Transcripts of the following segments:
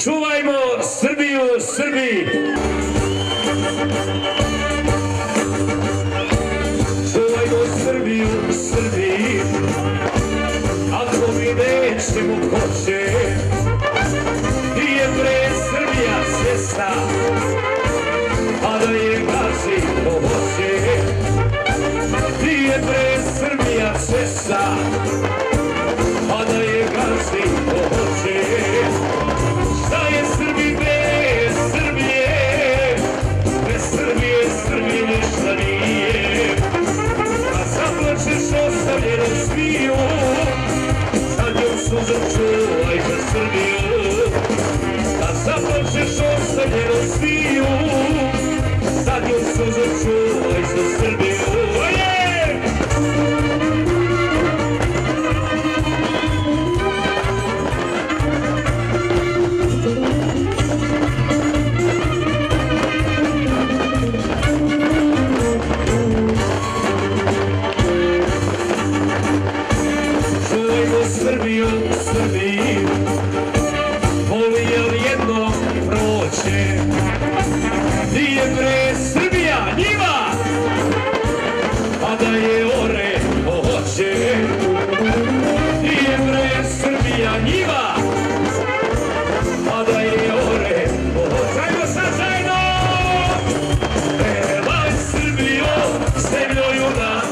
Čuvajmo Srbiju, Srbi! Čuvajmo Srbiju, Srbi! Ako mi nećemo hoće, nije bre Srbija svjesna, a da je gazi ko hoće. Nije bre Srbija svjesna, a da je gazi ko hoće. Šta je Srbi bez Srbije? Bez Srbije, Srbije ništa nije. A zaplačeš ostavljeno smiju, zadnjom suzom čuvaj za Srbiju. A zaplačeš ostavljeno smiju, zadnjom suzom čuvaj za Srbiju. Srbiju, Srbiju, voli jel jedno proće, nije bre Srbija njiva, a da je ore hoće. Nije bre Srbija njiva, a da je ore hoće. Ajmo sad zajedno! Pevaj Srbijo, zemljo junaka.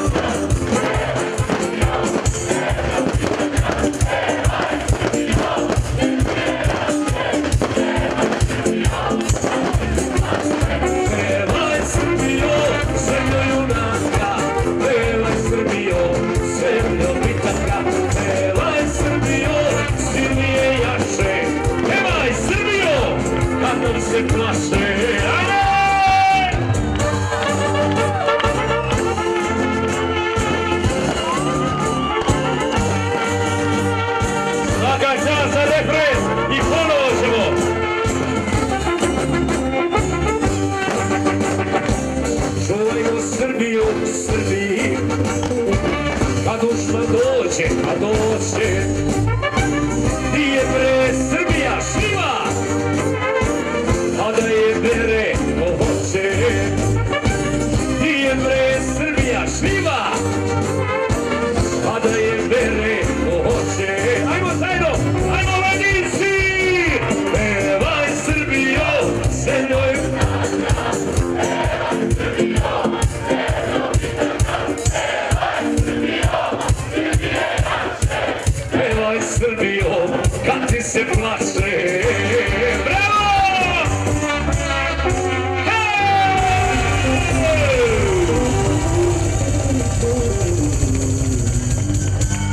Se plaše,